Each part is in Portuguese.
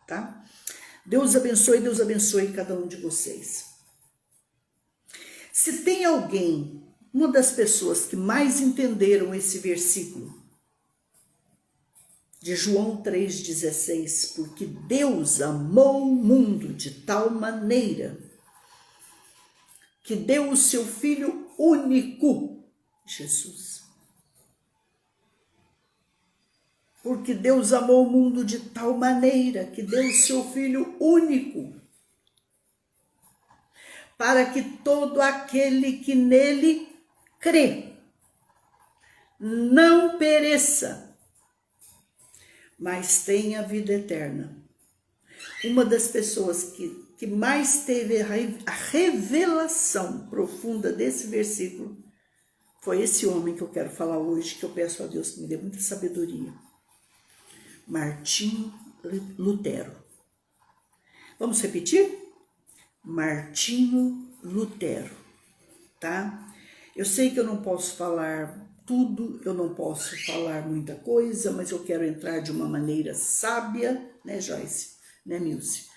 tá? Deus abençoe cada um de vocês. Se tem alguém, uma das pessoas que mais entenderam esse versículo de João 3,16, porque Deus amou o mundo de tal maneira que deu o seu Filho único, Jesus. Porque Deus amou o mundo de tal maneira que deu o seu Filho único, para que todo aquele que nele crê não pereça, mas tenha vida eterna. Uma das pessoas que mais teve a revelação profunda desse versículo foi esse homem que eu quero falar hoje, que eu peço a Deus que me dê muita sabedoria. Martinho Lutero. Vamos repetir? Martinho Lutero, tá? Eu sei que eu não posso falar tudo, eu não posso falar muita coisa, mas eu quero entrar de uma maneira sábia, né, Joyce, né, Milce?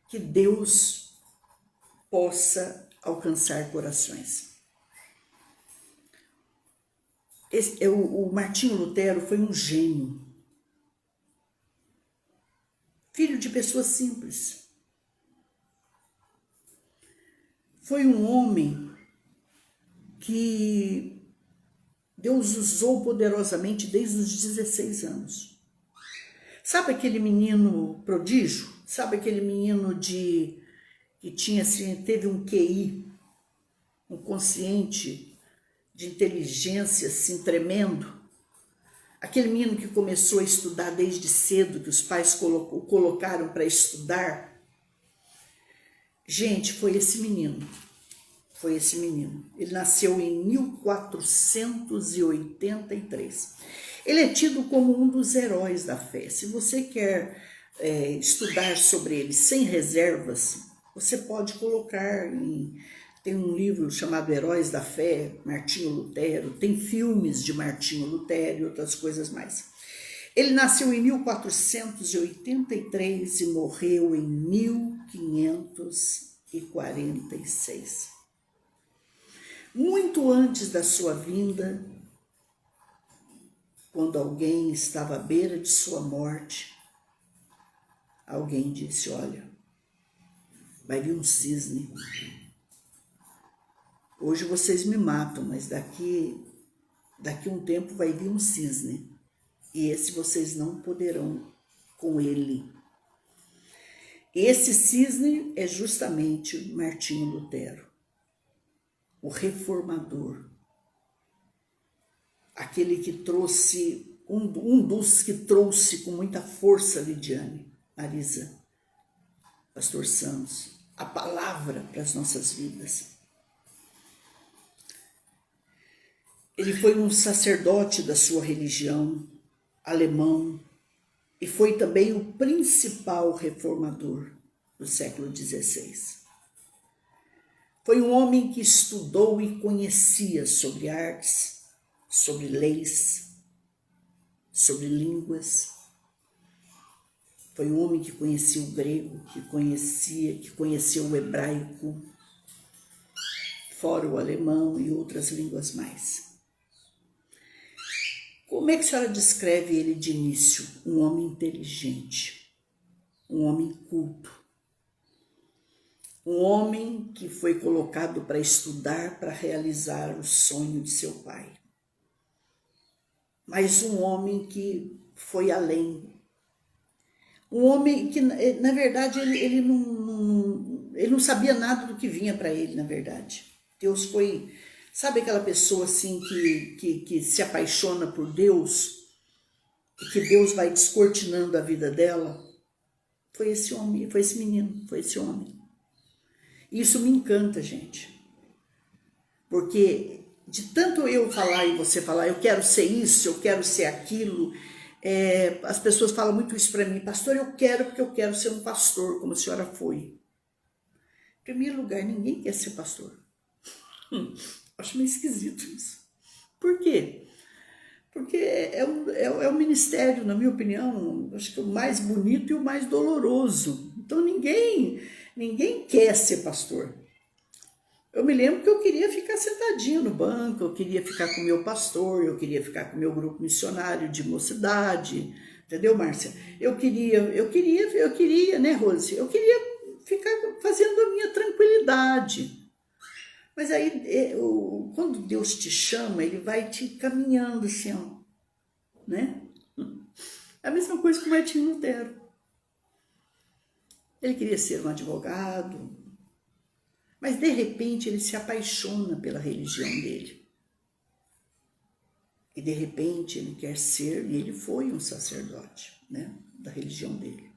Que Deus possa alcançar corações. O Martinho Lutero foi um gênio, filho de pessoas simples. Foi um homem que Deus usou poderosamente desde os 16 anos. Sabe aquele menino prodígio? Sabe aquele menino que tinha, assim, teve um QI, um consciente de inteligência assim tremendo? Aquele menino que começou a estudar desde cedo, que os pais o colocaram para estudar. Gente, foi esse menino. Foi esse menino. Ele nasceu em 1483. Ele é tido como um dos heróis da fé. Se você quer estudar sobre ele sem reservas, você pode colocar tem um livro chamado Heróis da Fé, Martinho Lutero, tem filmes de Martinho Lutero e outras coisas mais. Ele nasceu em 1483 e morreu em 1546. Muito antes da sua vinda, quando alguém estava à beira de sua morte, alguém disse: olha, vai vir um cisne. Hoje vocês me matam, mas daqui um tempo vai vir um cisne. E esse vocês não poderão com ele. Esse cisne é justamente Martinho Lutero, o reformador. Aquele que trouxe, um dos que trouxe com muita força, Lidiane, Marisa, Pastor Santos, a palavra para as nossas vidas. Ele foi um sacerdote da sua religião, alemão, e foi também o principal reformador do século XVI. Foi um homem que estudou e conhecia sobre artes, sobre leis, sobre línguas. Foi um homem que conhecia o grego, que conhecia o hebraico, fora o alemão e outras línguas mais. Como é que a senhora descreve ele de início? Um homem inteligente, um homem culto, um homem que foi colocado para estudar, para realizar o sonho de seu pai. Mas um homem que foi além. Um homem que, na verdade, ele não sabia nada do que vinha para ele, na verdade. Deus foi... Sabe aquela pessoa assim que se apaixona por Deus e que Deus vai descortinando a vida dela? Foi esse homem, foi esse menino, foi esse homem. E isso me encanta, gente. Porque de tanto eu falar e você falar, eu quero ser isso, eu quero ser aquilo, as pessoas falam muito isso para mim: pastor, eu quero porque eu quero ser um pastor, como a senhora foi. Em primeiro lugar, ninguém quer ser pastor. Acho meio esquisito isso. Por quê? Porque é um ministério, na minha opinião, acho que o mais bonito e o mais doloroso. Então ninguém quer ser pastor. Eu me lembro que eu queria ficar sentadinho no banco, eu queria ficar com o meu pastor, eu queria ficar com o meu grupo missionário de mocidade, entendeu, Márcia? Eu queria, né, Rose? Eu queria ficar fazendo a minha tranquilidade. Mas aí, quando Deus te chama, Ele vai te caminhando assim, ó, né? É a mesma coisa que o Martinho Lutero. Ele queria ser um advogado, mas de repente ele se apaixona pela religião dele. E de repente ele quer ser, e ele foi um sacerdote, né, da religião dele.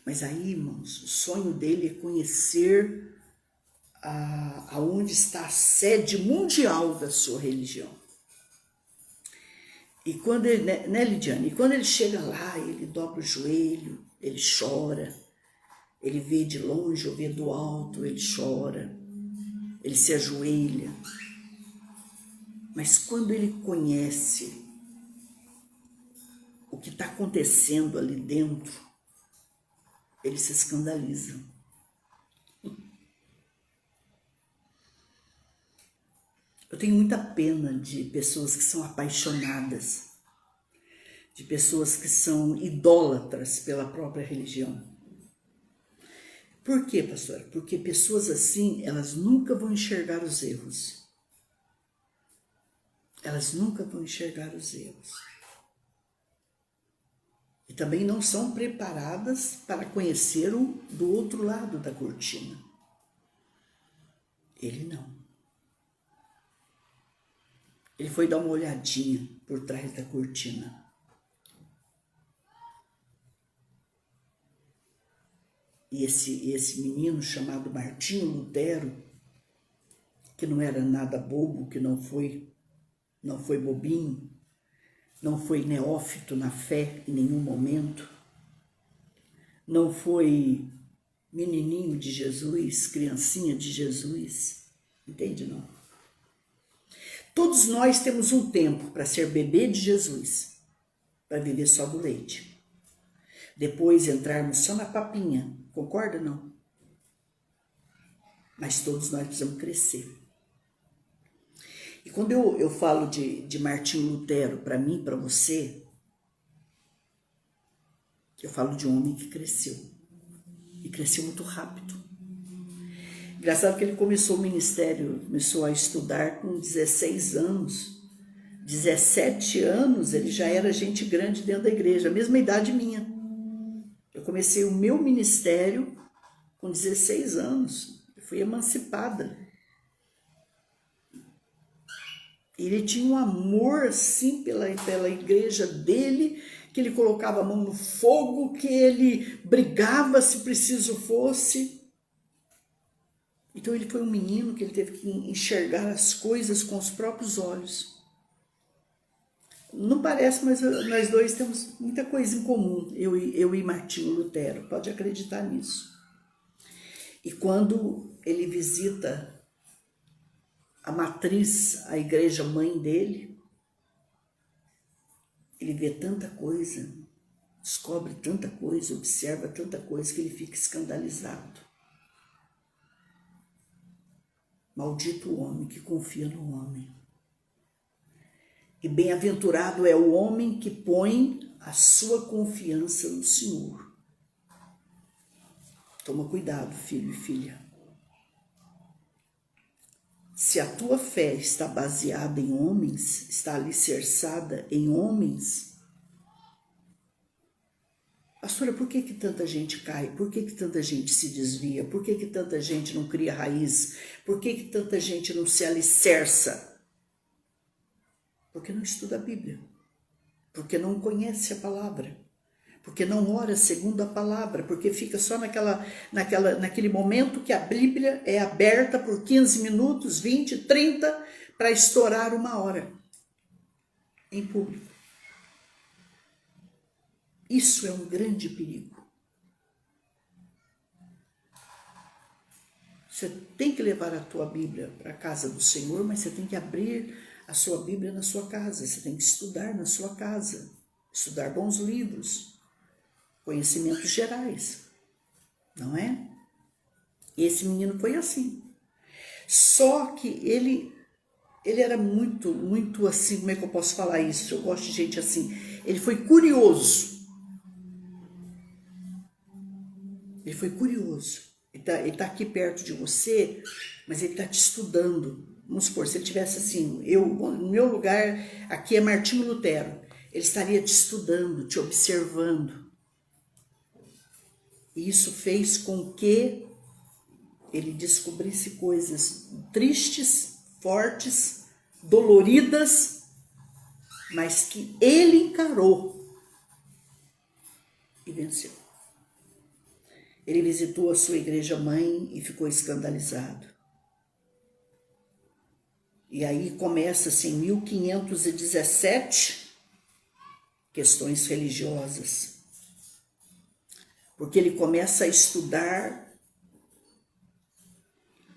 Mas aí, irmãos, o sonho dele é conhecer aonde está a sede mundial da sua religião. E quando ele, né, Lidiane? E quando ele chega lá, ele dobra o joelho, ele chora, ele vê de longe ou vê do alto, ele chora, ele se ajoelha. Mas quando ele conhece o que está acontecendo ali dentro, ele se escandaliza. Eu tenho muita pena de pessoas que são apaixonadas, de pessoas que são idólatras pela própria religião. Por quê, pastora? Porque pessoas assim, elas nunca vão enxergar os erros. Elas nunca vão enxergar os erros. E também não são preparadas para conhecer o do outro lado da cortina. Ele não. Ele foi dar uma olhadinha por trás da cortina. E esse menino chamado Martinho Lutero, que não era nada bobo, que não foi bobinho, não foi neófito na fé em nenhum momento, não foi menininho de Jesus, criancinha de Jesus, entende não? Todos nós temos um tempo para ser bebê de Jesus, para viver só do leite. Depois entrarmos só na papinha, concorda não? Mas todos nós precisamos crescer. E quando eu falo de Martinho Lutero, para mim, para você, eu falo de um homem que cresceu. E cresceu muito rápido. Engraçado que ele começou o ministério, começou a estudar com 16 anos. 17 anos ele já era gente grande dentro da igreja, a mesma idade minha. Eu comecei o meu ministério com 16 anos. Eu fui emancipada. Ele tinha um amor assim pela igreja dele, que ele colocava a mão no fogo, que ele brigava se preciso fosse. Então ele foi um menino que ele teve que enxergar as coisas com os próprios olhos. Não parece, mas nós dois temos muita coisa em comum, eu e Martinho Lutero, pode acreditar nisso. E quando ele visita a matriz, a igreja mãe dele, ele vê tanta coisa, descobre tanta coisa, observa tanta coisa que ele fica escandalizado. Maldito o homem que confia no homem. E bem-aventurado é o homem que põe a sua confiança no Senhor. Toma cuidado, filho e filha. Se a tua fé está baseada em homens, está alicerçada em homens, pastora, por que tanta gente cai? Por que tanta gente se desvia? Por que tanta gente não cria raiz? Por que tanta gente não se alicerça? Porque não estuda a Bíblia. Porque não conhece a palavra. Porque não ora segundo a palavra. Porque fica só naquele momento que a Bíblia é aberta por 15 minutos, 20, 30, para estourar 1 hora em público. Isso é um grande perigo. Você tem que levar a tua Bíblia para a casa do Senhor, mas você tem que abrir a sua Bíblia na sua casa, você tem que estudar na sua casa, estudar bons livros, conhecimentos gerais, não é? E esse menino foi assim. Só que ele era muito assim, como é que eu posso falar isso? Eu gosto de gente assim. Ele foi curioso. Ele foi curioso. Ele tá aqui perto de você, mas ele está te estudando. Vamos supor, se ele tivesse assim, no meu lugar, aqui é Martinho Lutero. Ele estaria te estudando, te observando. E isso fez com que ele descobrisse coisas tristes, fortes, doloridas, mas que ele encarou e venceu. Ele visitou a sua igreja mãe e ficou escandalizado. E aí começa-se em 1517 questões religiosas. Porque ele começa a estudar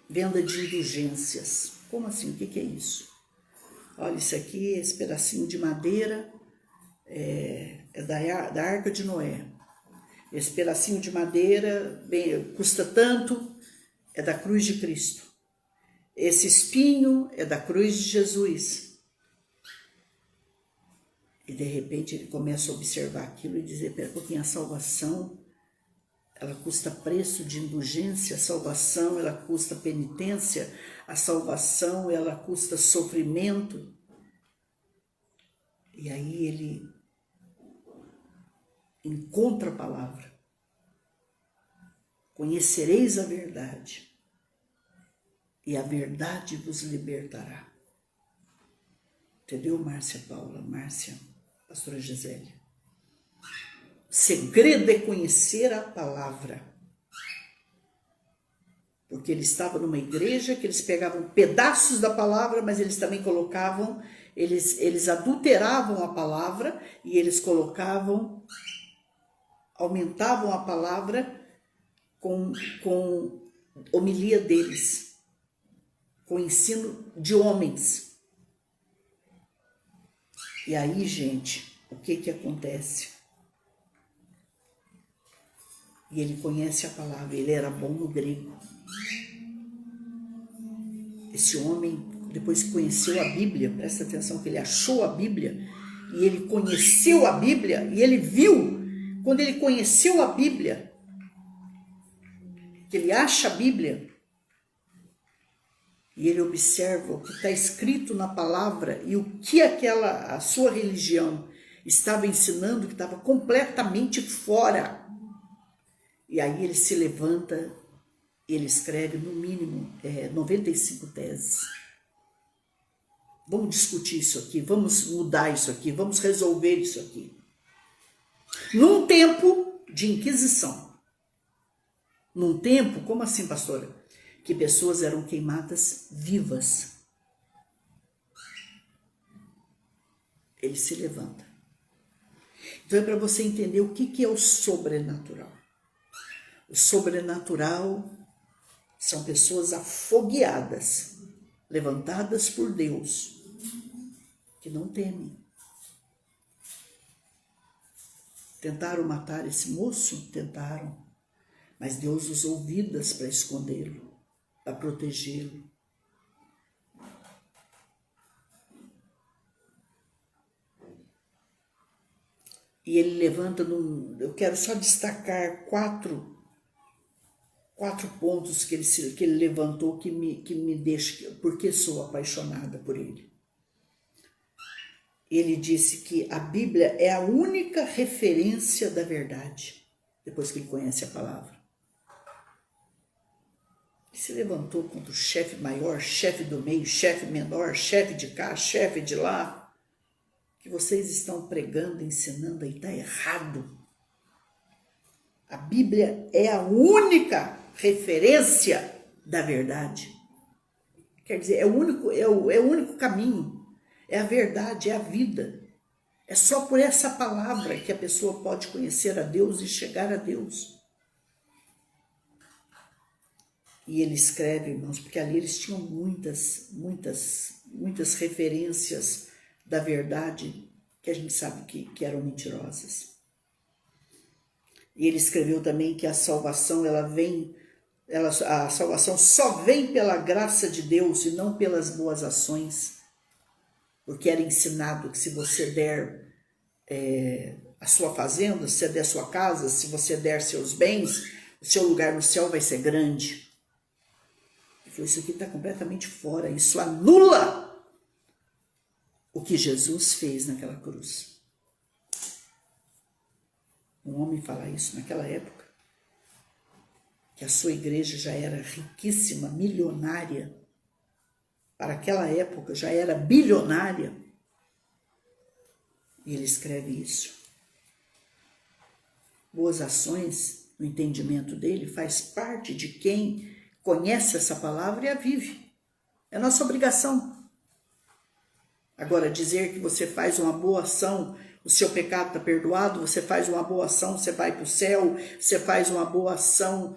venda de indulgências. Como assim? O que é isso? Olha, isso aqui, esse pedacinho de madeira é da Arca de Noé. Esse pedacinho de madeira custa tanto, é da cruz de Cristo. Esse espinho é da cruz de Jesus. E de repente ele começa a observar aquilo e dizer, pera um pouquinho, a salvação, ela custa preço de indulgência, a salvação, ela custa penitência, a salvação, ela custa sofrimento. E aí ele encontra a palavra. Conhecereis a verdade, e a verdade vos libertará. Entendeu, Márcia Paula, Márcia, pastora Gisele? O segredo é conhecer a palavra. Porque ele estava numa igreja que eles pegavam pedaços da palavra, mas eles também colocavam, eles adulteravam a palavra e eles colocavam, aumentavam a palavra com homilia deles, com ensino de homens. E aí, gente, o que acontece? E ele conhece a palavra, ele era bom no grego. Esse homem, depois que conheceu a Bíblia, presta atenção que ele achou a Bíblia, e ele conheceu a Bíblia, e ele viu, quando ele conheceu a Bíblia, que ele acha a Bíblia, e ele observa o que está escrito na palavra e o que a sua religião estava ensinando, que estava completamente fora. E aí ele se levanta, ele escreve no mínimo 95 teses. Vamos discutir isso aqui, vamos mudar isso aqui, vamos resolver isso aqui. Num tempo de inquisição. Num tempo, como assim, pastora? Que pessoas eram queimadas vivas. Ele se levanta. Então é para você entender o que é o sobrenatural. O sobrenatural são pessoas afogueadas, levantadas por Deus, que não temem. Tentaram matar esse moço? Tentaram. Mas Deus usou vidas para escondê-lo, para protegê-lo. E ele levanta, eu quero só destacar quatro pontos que ele levantou que me deixa, porque sou apaixonada por ele. Ele disse que a Bíblia é a única referência da verdade, depois que ele conhece a palavra. Ele se levantou contra o chefe maior, chefe do meio, chefe menor, chefe de cá, chefe de lá. Que vocês estão pregando, ensinando aí, está errado. A Bíblia é a única referência da verdade. Quer dizer, é o único caminho, é a verdade, é a vida. É só por essa palavra que a pessoa pode conhecer a Deus e chegar a Deus. E ele escreve, irmãos, porque ali eles tinham muitas referências da verdade que a gente sabe que eram mentirosas. E ele escreveu também que a salvação, a salvação só vem pela graça de Deus e não pelas boas ações. Porque era ensinado que se você der a sua fazenda, se você der sua casa, se você der seus bens, o seu lugar no céu vai ser grande. Ele falou, isso aqui está completamente fora, isso anula o que Jesus fez naquela cruz. Um homem falar isso naquela época, que a sua igreja já era riquíssima, milionária, para aquela época já era bilionária, e ele escreve isso. Boas ações, no entendimento dele, faz parte de quem conhece essa palavra e a vive. É nossa obrigação. Agora, dizer que você faz uma boa ação, o seu pecado está perdoado, você faz uma boa ação, você vai para o céu, você faz uma boa ação,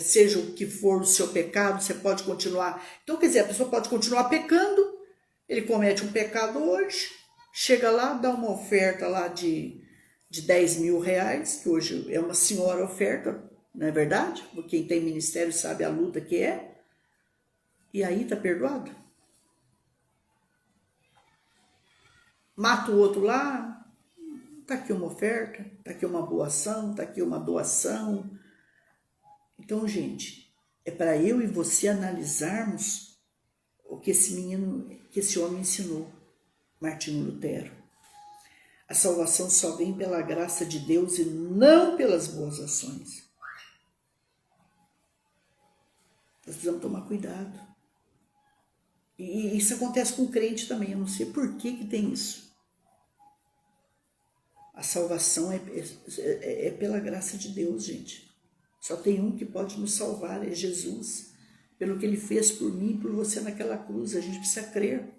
seja o que for o seu pecado, você pode continuar. Então, quer dizer, a pessoa pode continuar pecando, ele comete um pecado hoje, chega lá, dá uma oferta lá de 10 mil reais, que hoje é uma senhora oferta, não é verdade? Quem tem ministério sabe a luta que é, e aí está perdoado. Mata o outro lá, está aqui uma oferta, está aqui uma boa ação, está aqui uma doação. Então, gente, é para eu e você analisarmos o que esse homem ensinou, Martinho Lutero. A salvação só vem pela graça de Deus e não pelas boas ações. Nós precisamos tomar cuidado. E isso acontece com o crente também, eu não sei por que tem isso. A salvação é pela graça de Deus, gente. Só tem um que pode nos salvar, é Jesus. Pelo que ele fez por mim e por você naquela cruz, a gente precisa crer.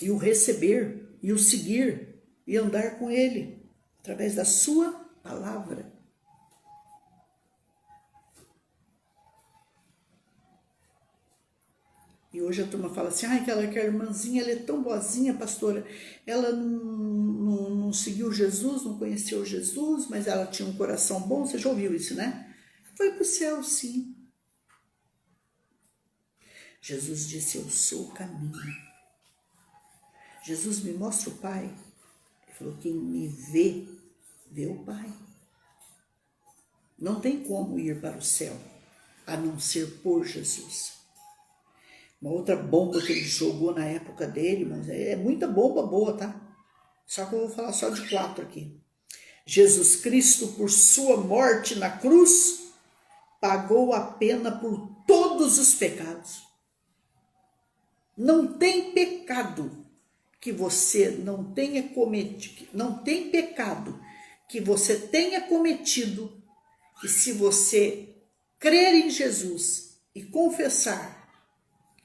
E o receber, e o seguir, e andar com ele, através da sua palavra. E hoje a turma fala assim, que a irmãzinha, ela é tão boazinha, pastora, ela não seguiu Jesus, não conheceu Jesus, mas ela tinha um coração bom, você já ouviu isso, né? Foi para o céu, sim. Jesus disse, eu sou o caminho. Jesus me mostra o Pai. Ele falou, quem me vê, vê o Pai. Não tem como ir para o céu, a não ser por Jesus. Uma outra bomba que ele jogou na época dele, mas é muita bomba boa, tá? Só que eu vou falar só de 4 aqui. Jesus Cristo, por sua morte na cruz, pagou a pena por todos os pecados. Não tem pecado que você não tenha cometido, não tem pecado que você tenha cometido, que se você crer em Jesus e confessar,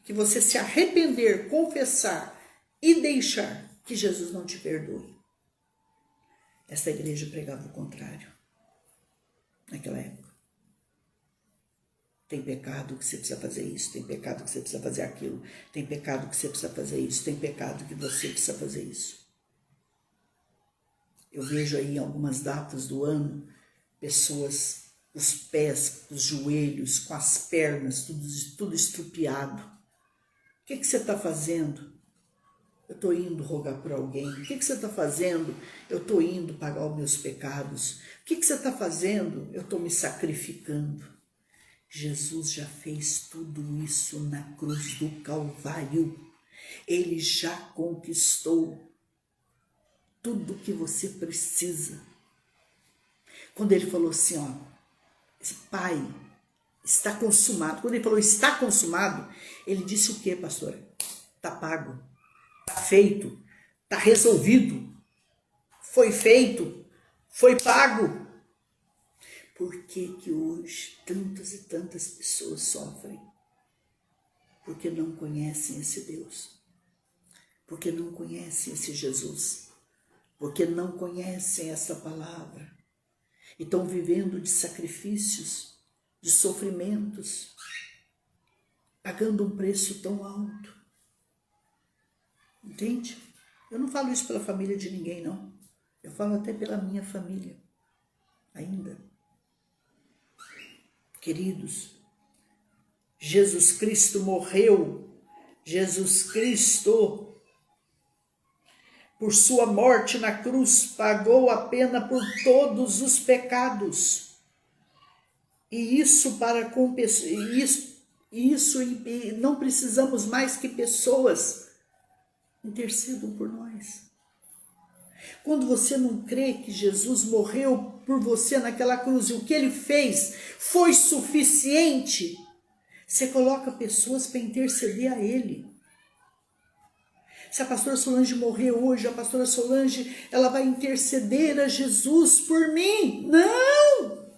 que você se arrepender, confessar e deixar, que Jesus não te perdoe. Essa igreja pregava o contrário, naquela época. Tem pecado que você precisa fazer isso, tem pecado que você precisa fazer aquilo, tem pecado que você precisa fazer isso, tem pecado que você precisa fazer isso. Eu vejo aí em algumas datas do ano, pessoas, os pés, os joelhos, com as pernas, tudo estrupiado. O que você está fazendo? Eu estou indo rogar por alguém. O que você está fazendo? Eu estou indo pagar os meus pecados. O que você está fazendo? Eu estou me sacrificando. Jesus já fez tudo isso na cruz do Calvário. Ele já conquistou tudo que você precisa. Quando ele falou assim, Pai, está consumado. Quando ele falou está consumado, ele disse o quê, pastora? Está pago, está feito, está resolvido, foi feito, foi pago. Por que que hoje tantas e tantas pessoas sofrem? Porque não conhecem esse Deus, porque não conhecem esse Jesus, porque não conhecem essa palavra e estão vivendo de sacrifícios de sofrimentos, pagando um preço tão alto. Entende? Eu não falo isso pela família de ninguém, não. Eu falo até pela minha família, ainda. Queridos, Jesus Cristo morreu, Jesus Cristo, por sua morte na cruz, pagou a pena por todos os pecados. E isso não precisamos mais que pessoas intercedam por nós. Quando você não crê que Jesus morreu por você naquela cruz e o que ele fez foi suficiente, você coloca pessoas para interceder a ele. Se a pastora Solange morrer hoje, a pastora Solange, ela vai interceder a Jesus por mim. Não!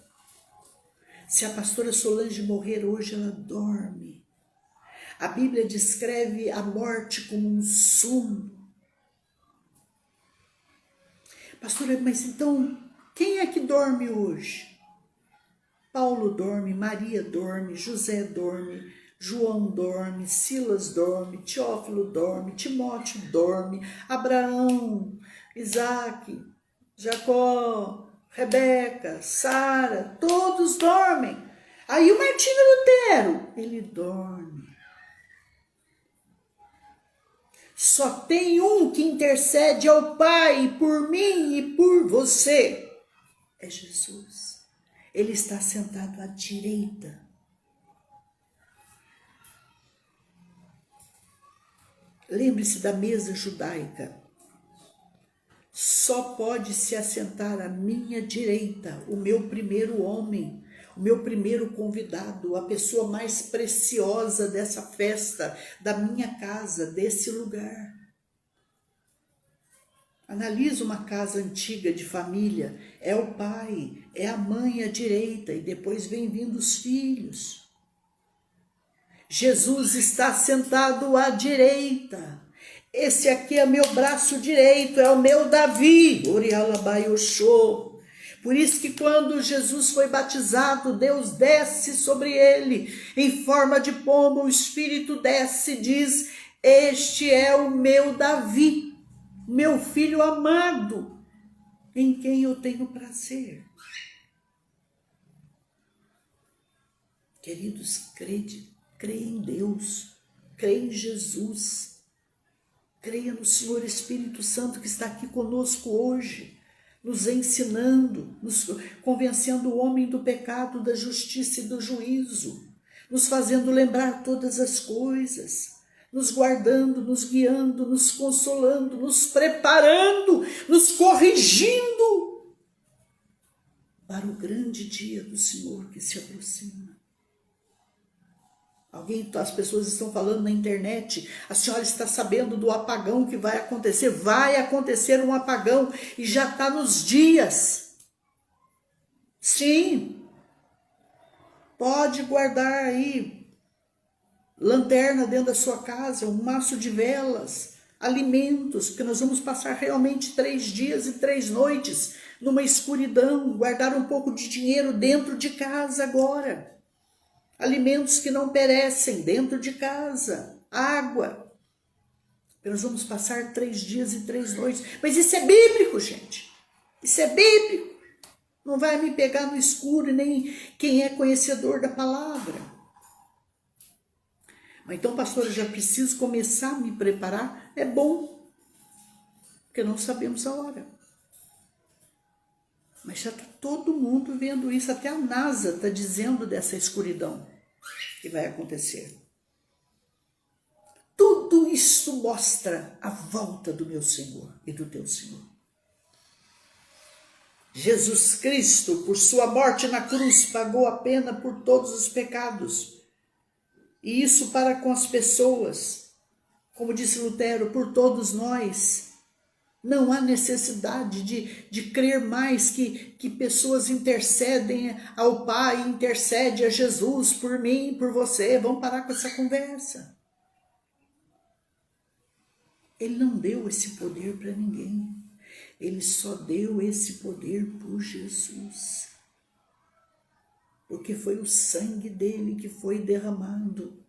Se a pastora Solange morrer hoje, ela dorme. A Bíblia descreve a morte como um sono. Pastora, mas então, quem é que dorme hoje? Paulo dorme, Maria dorme, José dorme, João dorme, Silas dorme, Teófilo dorme, Timóteo dorme, Abraão, Isaac, Jacó, Rebeca, Sara, todos dormem. Aí o Martinho Lutero, ele dorme. Só tem um que intercede ao Pai por mim e por você. É Jesus. Ele está sentado à direita. Lembre-se da mesa judaica. Só pode se assentar à minha direita o meu primeiro homem, o meu primeiro convidado, a pessoa mais preciosa dessa festa, da minha casa, desse lugar. Analisa uma casa antiga de família, é o pai, é a mãe à direita e depois vem vindo os filhos. Jesus está sentado à direita. Esse aqui é meu braço direito, é o meu Davi. Por isso que quando Jesus foi batizado, Deus desce sobre ele em forma de pomba, o Espírito desce e diz: este é o meu Davi, meu filho amado, em quem eu tenho prazer. Queridos, crê em Deus, crê em Jesus, creia no Senhor Espírito Santo que está aqui conosco hoje, nos ensinando, nos convencendo o homem do pecado, da justiça e do juízo, nos fazendo lembrar todas as coisas, nos guardando, nos guiando, nos consolando, nos preparando, nos corrigindo para o grande dia do Senhor que se aproxima. As pessoas estão falando na internet, a senhora está sabendo do apagão que vai acontecer? Vai acontecer um apagão e já está nos dias. Sim, pode guardar aí lanterna dentro da sua casa, um maço de velas, alimentos, porque nós vamos passar realmente 3 dias e 3 noites numa escuridão, guardar um pouco de dinheiro dentro de casa agora. Alimentos que não perecem dentro de casa, água. Nós vamos passar 3 dias e 3 noites. Mas isso é bíblico, gente. Isso é bíblico. Não vai me pegar no escuro nem quem é conhecedor da palavra. Mas então, pastor, eu já preciso começar a me preparar? É bom, porque não sabemos a hora. Mas já está todo mundo vendo isso, até a NASA está dizendo dessa escuridão que vai acontecer. Tudo isso mostra a volta do meu Senhor e do teu Senhor. Jesus Cristo, por sua morte na cruz, pagou a pena por todos os pecados. E isso para com as pessoas, como disse Lutero, por todos nós. Não há necessidade de crer mais que pessoas intercedem ao Pai, intercede a Jesus por mim, por você. Vamos parar com essa conversa. Ele não deu esse poder para ninguém. Ele só deu esse poder por Jesus. porque foi o sangue dele que foi derramado.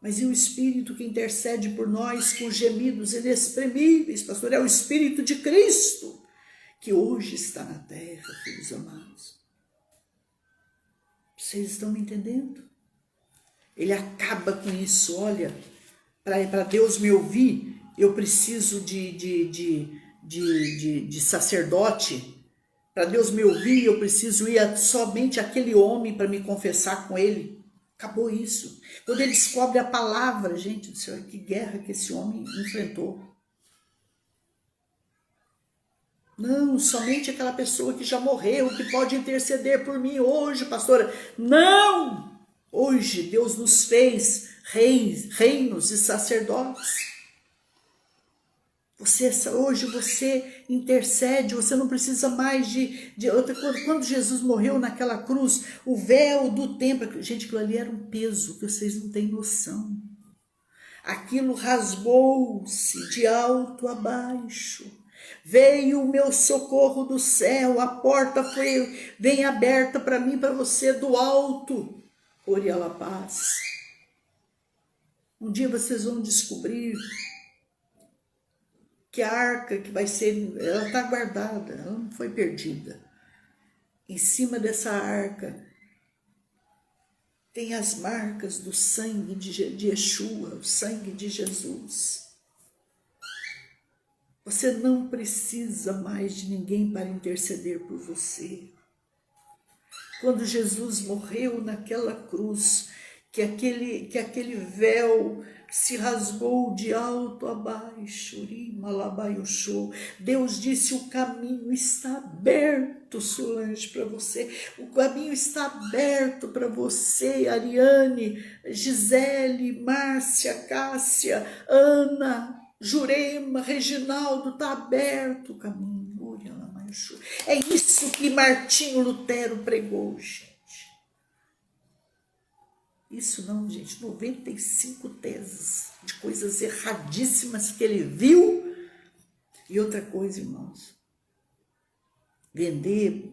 Mas e o Espírito que intercede por nós com gemidos inexprimíveis, pastor? É o Espírito de Cristo que hoje está na terra, filhos amados. Vocês estão me entendendo? Ele acaba com isso. Olha, para Deus me ouvir, eu preciso de sacerdote. Para Deus me ouvir, eu preciso ir somente àquele homem para me confessar com ele. Acabou isso. Quando ele descobre a palavra, gente do céu, que guerra que esse homem enfrentou. Não, somente aquela pessoa que já morreu, que pode interceder por mim hoje, pastora. Não! Hoje Deus nos fez reis, reinos e sacerdotes. Hoje você intercede, você não precisa mais de outra coisa. Quando Jesus morreu naquela cruz, o véu do templo, gente, aquilo ali era um peso que vocês não têm noção. Aquilo rasgou-se de alto a baixo. Veio o meu socorro do céu, a porta foi bem aberta para mim, para você, do alto. Oriela Paz. Um dia vocês vão descobrir que a arca que vai ser, ela está guardada, ela não foi perdida. Em cima dessa arca tem as marcas do sangue de Yeshua, o sangue de Jesus. Você não precisa mais de ninguém para interceder por você. Quando Jesus morreu naquela cruz, que aquele véu se rasgou de alto a baixo, Deus disse: o caminho está aberto, Solange, para você. O caminho está aberto para você, Ariane, Gisele, Márcia, Cássia, Ana, Jurema, Reginaldo, está aberto o caminho. É isso que Martinho Lutero pregou, gente. Isso não, gente, 95 teses de coisas erradíssimas que ele viu. E outra coisa, irmãos, vender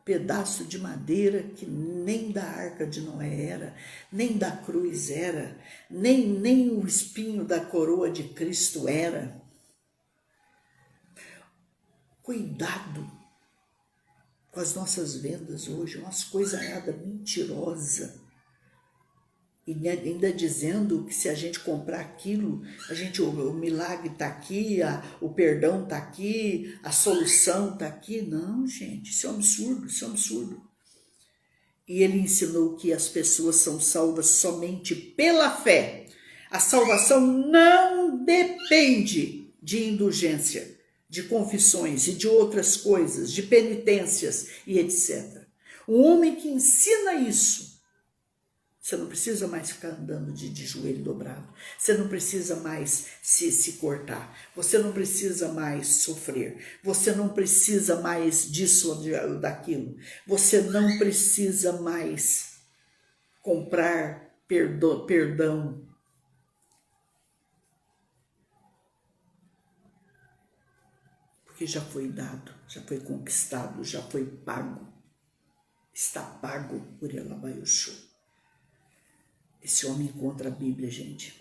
pedaço de madeira que nem da arca de Noé era, nem da cruz era, nem o espinho da coroa de Cristo era. Cuidado com as nossas vendas hoje, umas coisas mentirosas. E ainda dizendo que se a gente comprar aquilo, o milagre está aqui, o perdão está aqui, a solução está aqui. Não, gente, isso é um absurdo, isso é um absurdo. E ele ensinou que as pessoas são salvas somente pela fé. A salvação não depende de indulgência, de confissões e de outras coisas, de penitências e etc. Um homem que ensina isso, você não precisa mais ficar andando de joelho dobrado. Você não precisa mais se cortar. Você não precisa mais sofrer. Você não precisa mais disso ou daquilo. Você não precisa mais comprar perdão. Porque já foi dado, já foi conquistado, já foi pago. Está pago por Elabaiuxu. Esse homem encontra a Bíblia, gente.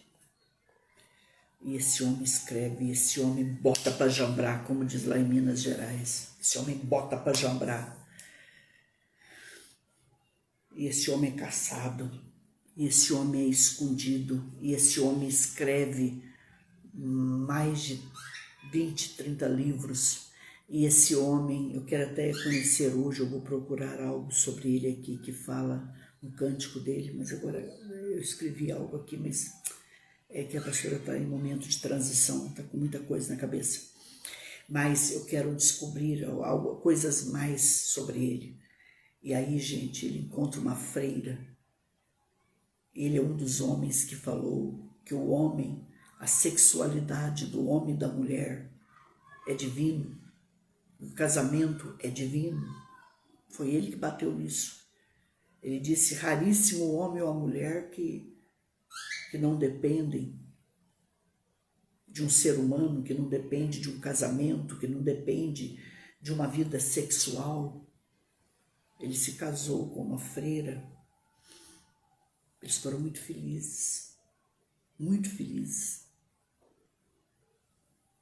E esse homem escreve, esse homem bota para jambrar, como diz lá em Minas Gerais. Esse homem bota para jambrar. E esse homem é caçado. E esse homem é escondido. E esse homem escreve mais de 20, 30 livros. E esse homem, eu quero até conhecer hoje, eu vou procurar algo sobre ele aqui que fala um cântico dele, mas agora eu escrevi algo aqui, mas é que a pastora está em momento de transição, está com muita coisa na cabeça. Mas eu quero descobrir coisas mais sobre ele. E aí, gente, ele encontra uma freira. Ele é um dos homens que falou que o homem, a sexualidade do homem e da mulher é divino. O casamento é divino. Foi ele que bateu nisso. Ele disse: raríssimo o homem ou a mulher que não dependem de um ser humano, que não depende de um casamento, que não depende de uma vida sexual. Ele se casou com uma freira. Eles foram muito felizes. Muito felizes.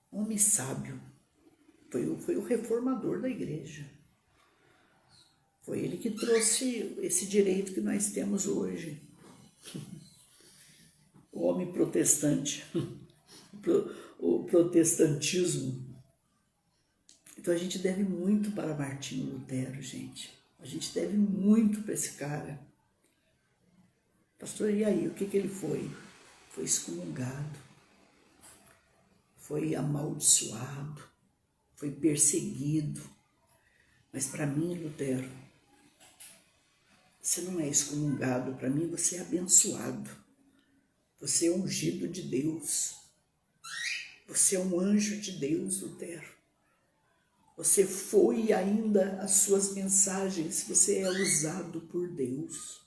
Homem sábio. Foi o reformador da igreja. Foi ele que trouxe esse direito que nós temos hoje. O homem protestante. O protestantismo. Então a gente deve muito para Martinho Lutero, gente. A gente deve muito para esse cara. Pastor, e aí? O que ele foi? Foi excomungado. Foi amaldiçoado. Foi perseguido. Mas para mim, Lutero, você não é excomungado. Para mim, você é abençoado. Você é ungido de Deus. Você é um anjo de Deus, Lutero. Você foi e ainda as suas mensagens, você é usado por Deus.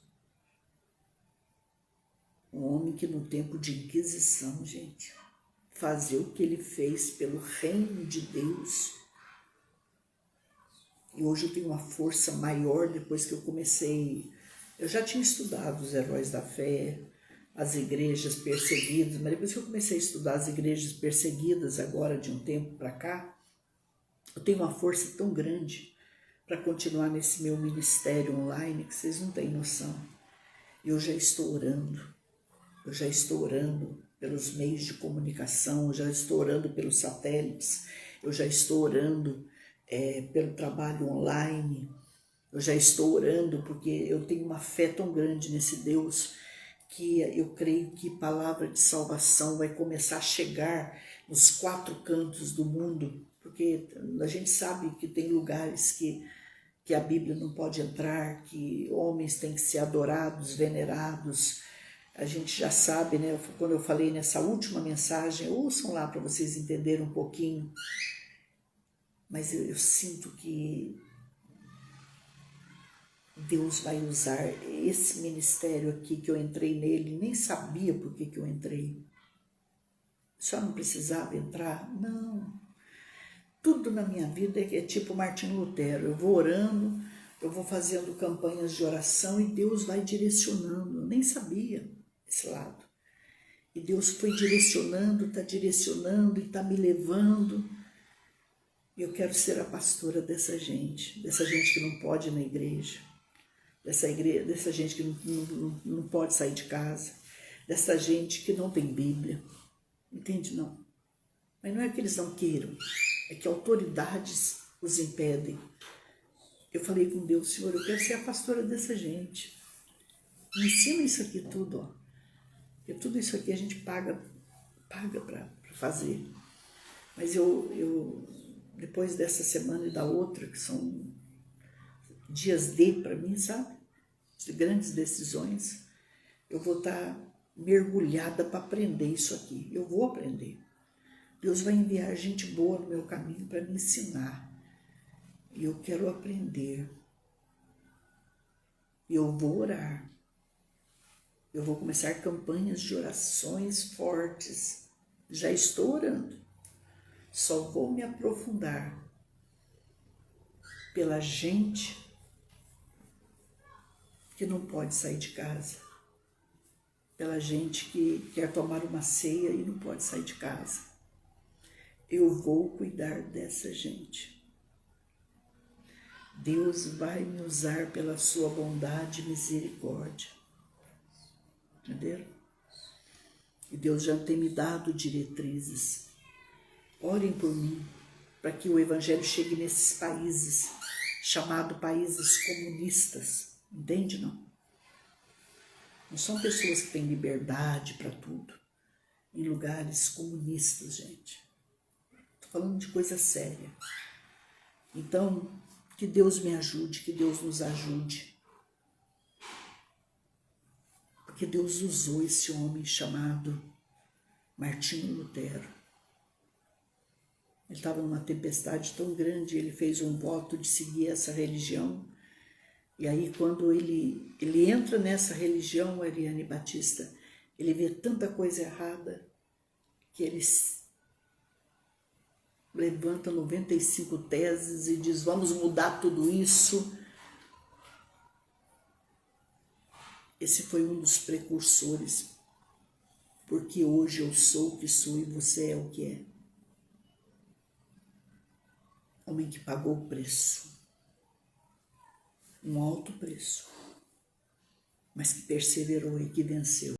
Um homem que no tempo de Inquisição, gente, fazia o que ele fez pelo reino de Deus. E hoje eu tenho uma força maior depois que eu comecei. Eu já tinha estudado os heróis da fé, as igrejas perseguidas, mas depois que eu comecei a estudar as igrejas perseguidas agora de um tempo para cá, eu tenho uma força tão grande para continuar nesse meu ministério online que vocês não têm noção. Eu já estou orando pelos meios de comunicação, eu já estou orando pelos satélites, eu já estou orando pelo trabalho online, eu já estou orando porque eu tenho uma fé tão grande nesse Deus que eu creio que palavra de salvação vai começar a chegar nos 4 cantos do mundo, porque a gente sabe que tem lugares que a Bíblia não pode entrar, que homens têm que ser adorados, venerados. A gente já sabe, né? Quando eu falei nessa última mensagem, ouçam lá para vocês entenderem um pouquinho. Mas eu sinto que Deus vai usar esse ministério aqui que eu entrei nele, nem sabia por que eu entrei. Só não precisava entrar? Não. Tudo na minha vida é tipo Martinho Lutero. Eu vou orando, eu vou fazendo campanhas de oração e Deus vai direcionando. Eu nem sabia esse lado. E Deus foi direcionando e está me levando. E eu quero ser a pastora dessa gente que não pode ir na igreja, dessa gente que não pode sair de casa, dessa gente que não tem Bíblia. Entende? Não. Mas não é que eles não queiram, é que autoridades os impedem. Eu falei com Deus, Senhor, eu quero ser a pastora dessa gente. Me ensina isso aqui tudo, ó. Porque tudo isso aqui a gente paga para fazer. Mas eu, depois dessa semana e da outra, que são dias para mim, sabe? De grandes decisões, eu vou estar mergulhada para aprender isso aqui. Eu vou aprender. Deus vai enviar gente boa no meu caminho para me ensinar. E eu quero aprender. E eu vou orar. Eu vou começar campanhas de orações fortes. Já estou orando. Só vou me aprofundar pela gente que não pode sair de casa. Pela gente que quer tomar uma ceia e não pode sair de casa. Eu vou cuidar dessa gente. Deus vai me usar pela sua bondade e misericórdia. Entenderam? E Deus já tem me dado diretrizes. Orem por mim, para que o Evangelho chegue nesses países, chamados países comunistas. Entende, não? Não são pessoas que têm liberdade para tudo. Em lugares comunistas, gente. Estou falando de coisa séria. Então, que Deus me ajude, que Deus nos ajude. Porque Deus usou esse homem chamado Martinho Lutero. Ele estava numa tempestade tão grande, ele fez um voto de seguir essa religião. E aí, quando ele entra nessa religião, Ariane Batista, ele vê tanta coisa errada que ele levanta 95 teses e diz, vamos mudar tudo isso. esse foi um dos precursores, porque hoje eu sou o que sou e você é o que é. Homem que pagou o preço, um alto preço, mas que perseverou e que venceu.